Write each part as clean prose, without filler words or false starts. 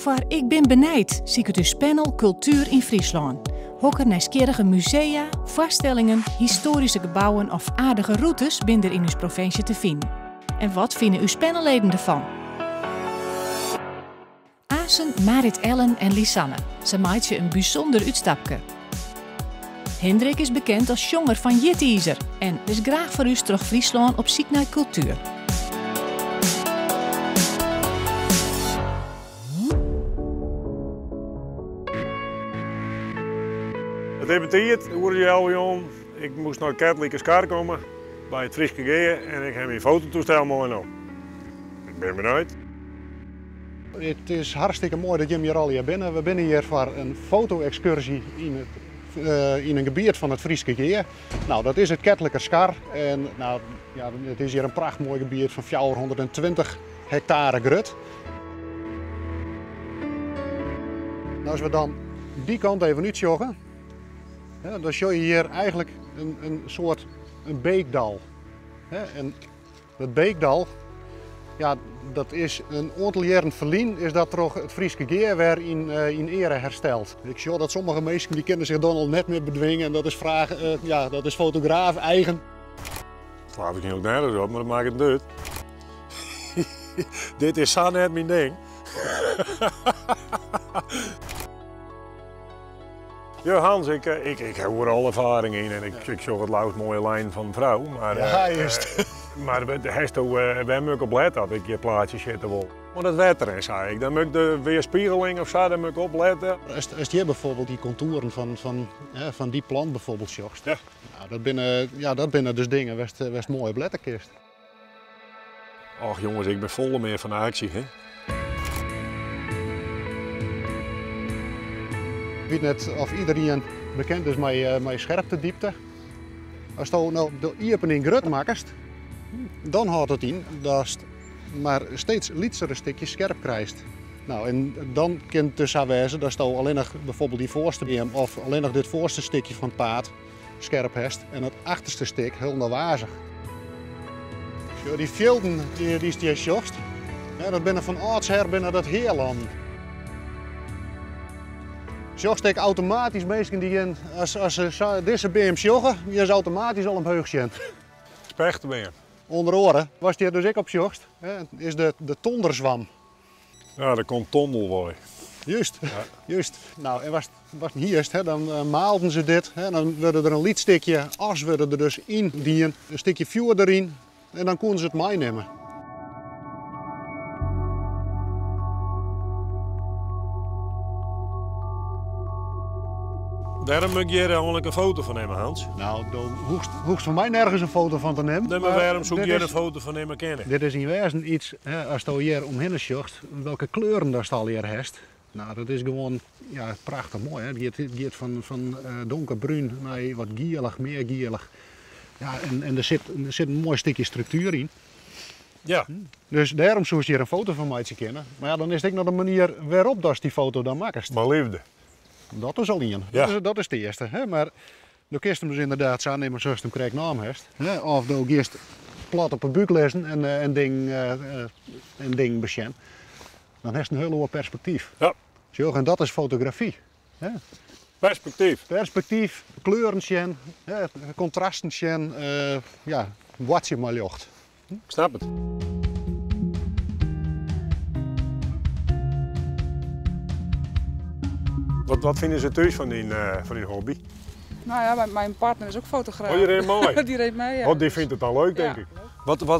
Voor Ik ben benijd zie ik het panel Cultuur in Friesland. Hokker nieuwsgierige musea, vaststellingen, historische gebouwen of aardige routes binnen in uw provincie te vinden. En wat vinden uw panelleden ervan? Asen, Marit Ellen en Lisanne. Ze maakt je een bijzonder uitstapje. Hendrik is bekend als jonger van Jitteaser en is graag voor u terug Friesland op zoek naar cultuur. Het debuteert, hoorde je al jong. Ik moest naar het katholieke Skar komen bij het Frieske Geer en ik heb mijn fototoestel mooi Ik ben benieuwd. Het is hartstikke mooi dat je hier al hier binnen. We zijn hier voor een foto-excursie in een gebied van het Frieske Geer. Nou, dat is het katholieke Skar. En nou, ja, het is hier een prachtmooi gebied van 420 hectare grut. Nou, als we dan die kant even uitjoggen, ja, dan zie je hier eigenlijk een soort beekdal. En dat beekdal, ja, dat is een aantal jaren verlien is dat toch het Frieske Geer weer in ere hersteld. Ik zie dat sommige mensen die kunnen zich dan al net meer bedwingen en dat is vragen, ja, dat is fotograaf eigen. Dat slaap ik niet ook nergens op, maar dat maakt het niet uit. Dit is zo net mijn ding. Ja, Hans, ik heb er al ervaring in en ik zag het laatst mooie lijn van een vrouw. Maar, ja, juist. Maar de hesto, wij moet opletten dat ik je plaatjes zitten wil. Maar dat wetter en zei ik, dan moet ik de weerspiegeling of zo, dan moet ik opletten. Als je bijvoorbeeld die contouren van die plant bijvoorbeeld zocht, ja. Nou, dat binnen dus dingen best mooie bletterkist. Och jongens, ik ben vol meer van de actie, hè. Ik weet net of iedereen bekend is met scherptediepte. Als je nou de iepening grut maakt, dan houdt het in dat je maar steeds lietsere stukjes scherp krijgt. Nou, en dan kan het dus zo wezen dat je alleen nog bijvoorbeeld die voorste beam of alleen nog dit voorste stukje van het paard scherp hebt en het achterste stuk heel naar wazig. Zo, die velden die je zocht, dat binnen van oudsher binnen dat heerland. Zocht ik automatisch mensen die als ze deze beam joggen, die is automatisch al een heugje. Spechtenbeer. Onder oren was die dus ik op zocht, is de tonderzwam. Ja, dat komt tondelwooi. Juist, ja. Juist. Nou, en was het niet juist, dan maalden ze dit, dan werd er een liedstukje as werden er dus in dien, een stukje vuur erin en dan konden ze het meenemen. Daarom moet je er eigenlijk een foto van nemen, Hans. Nou, dan hoeft van mij nergens een foto van te nemen. Nee, maar waarom zoek je een foto van nemen kennen? Dit is in wezen iets, als je hier omheen zocht, welke kleuren dat je al hier hebt. Nou, dat is gewoon ja, prachtig mooi. Hè? Het gaat van donkerbruin naar wat gierlig, meer gierlig. Ja, en er zit een mooi stukje structuur in. Ja. Dus daarom zoek je hier een foto van mij te kennen. Maar ja, dan is het nog de manier waarop dat die foto dan maakt. Maar liefde. Dat is al een. Ja. Dat is de eerste. Hè? Maar dan kun je hem dus inderdaad zo nemen zoals je hem krijgt naam heeft. Of dan eerst plat op een buik lezen en een ding besjen. Dan heeft het een heel hoog perspectief. Ja. Zo, en dat is fotografie. Hè? Perspectief. Perspectief, kleuren zien, contrasten zien, ja, wat je maar jocht. Ik snap het. Wat vinden ze thuis van die hobby? Nou ja, mijn partner is ook fotograaf. Oh, je reed mooi. Die reed mee, ja. Oh, die vindt het al leuk, denk ja. ik.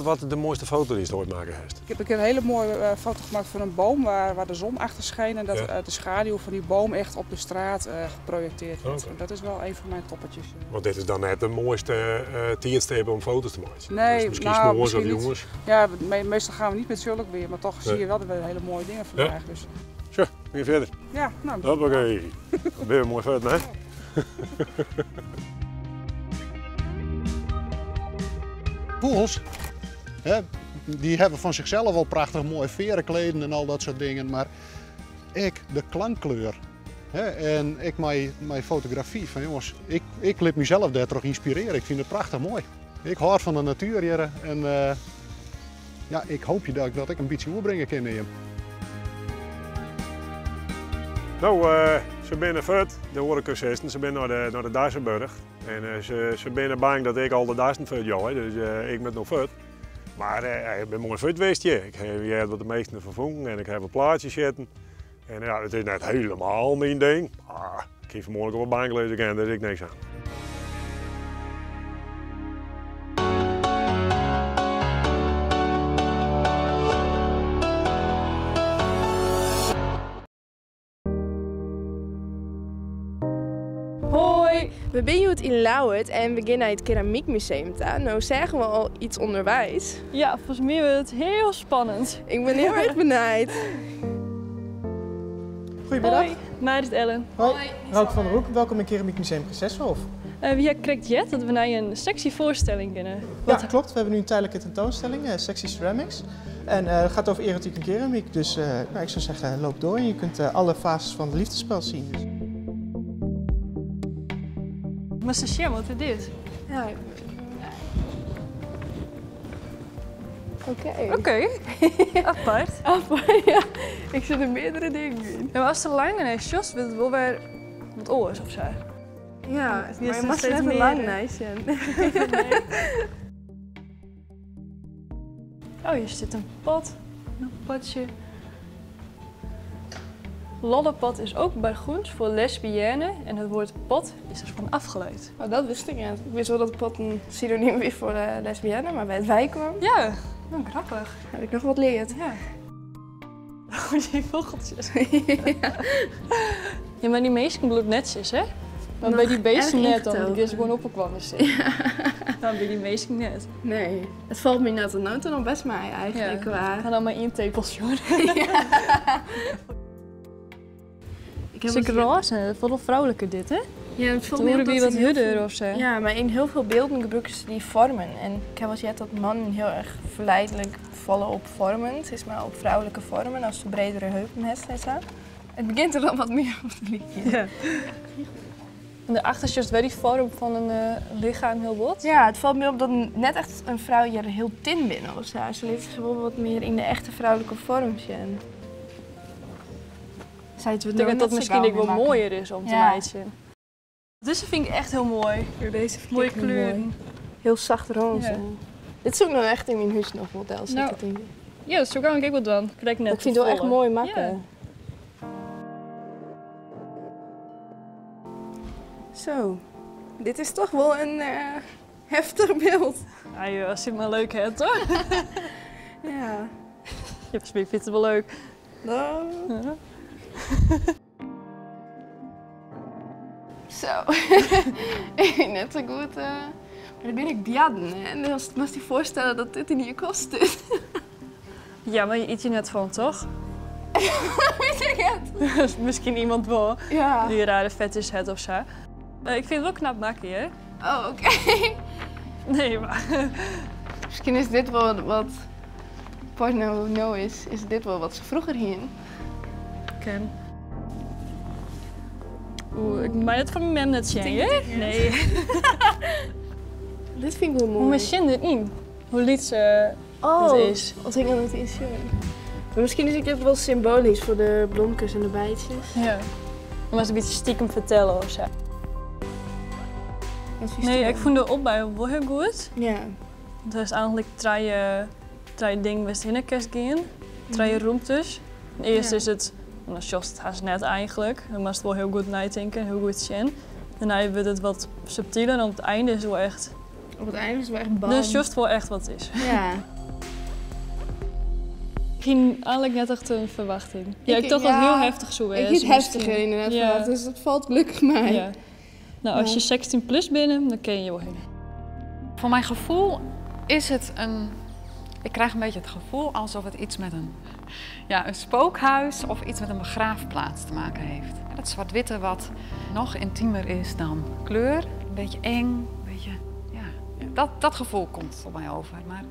Wat de mooiste foto die je ooit maken heeft? Ik heb een keer een hele mooie foto gemaakt van een boom waar de zon achter scheen en dat de schaduw van die boom echt op de straat geprojecteerd werd. Okay. Dat is wel een van mijn toppertjes. Want dit is dan net de mooiste tijdstip om foto's te maken. Nee, dus misschien nou, s'morgens of jongens. Ja, meestal gaan we niet met zulk weer, maar toch zie je wel dat we hele mooie dingen vandaag. Ja. Dus. Zo, weer verder. Ja, nou. Hoppakee. Weer mooi vet, hè? Vogels, die hebben van zichzelf al prachtig mooie verenkleden en al dat soort dingen, maar ik de klankkleur en ik mijn fotografie van jongens, ik liet mezelf daar toch inspireren. Ik vind het prachtig mooi. Ik hou van de natuur hier en ja, ik hoop dat ik een beetje overbrengen kan in hem. Nou, ze zijn vet, de horecacursisten. Ze zijn naar de Dassenburg. En ze zijn bang dat ik al de Dassen vet jou, dus ik ben nog vet. Maar ik ben mooi vet geweest. Ik heb wat de meesten vervangen en ik heb een plaatje zitten. En ja, het is net helemaal mijn ding. Maar ik heb vanmorgen op een bank gelezen, daar is ik niks aan. Hoi, we zijn hier in Lauwert en we gaan naar het keramiekmuseum. Nou zeggen we al iets onderwijs. Ja, volgens mij wordt het heel spannend. Ik ben heel erg benieuwd. Goedemiddag. Hoi, mij is Ellen. Hoi, Rouk van der Hoek. Welkom in Keramiek Museum Prinsenhof. Wie krijgt jet dat we naar een sectievoorstelling kunnen? Ja, klopt. We hebben nu een tijdelijke tentoonstelling, Sexy Ceramics. En het gaat over erotiek en keramiek. Dus ik zou zeggen, loop door en je kunt alle fases van het liefdespel zien. Dus. Maar Sascha, wat is dit? Ja. Oké. Oké. Apart. Apart, ja. Ik zit er meerdere dingen in. Ja, maar als de lange is, Jos, wil het wel weer wat oors of zo. Ja, maar je is mag steeds net meer, een lang meisje. Oh, hier zit een pot. Een potje. Lollepot is ook Burgoens voor lesbienne en het woord pot is er van afgeleid. Oh, dat wist ik niet. Ik wist wel dat pot een synoniem is voor lesbienne, maar bij het wij kwam, Ja, nou, grappig. heb ik nog wat geleerd. Ja. Oh, die vogeltjes. Ja, maar die meesten bloed netjes, hè? Maar Nog bij die beesten erg net dan, ingetogen. die is gewoon opgekwam is. Ja. Nou, bij die meesten net. Nee, het valt me net een auto nog best mee eigenlijk. Ja. Waar. Gaan dan maar één tepelsje hoor. Ik heb Zeker roze, dat voelt wel vrouwelijker dit, hè? Ja, het valt Toen me hoorde op wie dat wat ze heel hudder veel- of zo. Ja, maar in heel veel beelden gebruiken ze die vormen. En ik heb wel gezien dat mannen heel erg verleidelijk vallen op vormen. Zeg maar op vrouwelijke vormen, als ze bredere heupen hebben en zo. Het begint er dan wat meer op te lichten. Ja. En daarachter is juist wel die vorm van een lichaam heel bot. Ja, het valt me op dat net echt een vrouw hier heel tin binnen of zo. Ze leeft gewoon wat meer in de echte vrouwelijke vorm zien. Zou je het Ik denk dat dat misschien ook wel mooier is om te Ja. meiden. Deze vind ik echt heel mooi. Deze vind Mooie ik heel kleur. mooi. Heel zacht roze. Ja. Dit zou ik nou echt in mijn huis nog model Nou, zitten. denk ik. Ja, dat is ook ik wat dan. Kijk net Ik vind het wel echt volle. mooi makken. Ja. Zo, dit is toch wel een heftig beeld. Ja, joh, als je het maar leuk hebt, hoor. Ja. Je vindt het wel leuk. Nou. Ja. Zo. Ik vind net zo goed. Maar dan ben ik bjadden. En dan moest je voorstellen dat dit in je kost zit. Ja, maar je eet je net van, toch? Weet ik het? Misschien iemand wel Ja. die rare fetish heeft of zo. Ik vind het wel knap maken, hè? Oh, oké. Nee, maar... Misschien is dit wel wat porno no is. Is dit wel wat ze vroeger hingen? Ken. Oeh, ik maak het van mijn mem net zien, hè? Nee. Dit vind ik wel mooi. Hoe machine dit in? Hoe liet ze het is? Wat hing aan het instrument? Maar misschien is het wel symbolisch voor de bloemkes en de bijtjes. Ja. Dan was het een beetje stiekem vertellen of zo. Wat vind Nee, je? ik vond de opbouw wel heel goed. Ja. Het is eigenlijk drie dingen waar ze in kerst gaan. Drie ruimtes. Eerst Ja. is het, nou, zoals het haast net eigenlijk. Dan moest het wel heel goed nadenken, heel goed zien. Daarna wordt het wat subtieler en op het einde is het wel echt. Op het einde is het wel echt bam. Dus juist wel echt wat het is. Ja. Ik ging eigenlijk net echt een verwachting. Ja, ik dacht dat ja, het heel heftig zo is. Ik iets heftiger inderdaad Ja. verwacht, dus dat valt gelukkig mij. Ja. Nou, als je 16 plus bent, dan ken je wel heen. Voor mijn gevoel is het een... Ik krijg een beetje het gevoel alsof het iets met een spookhuis of iets met een begraafplaats te maken heeft. Dat zwart-witte wat nog intiemer is dan kleur. Een beetje eng, een beetje... Ja, dat gevoel komt op mij over. Maar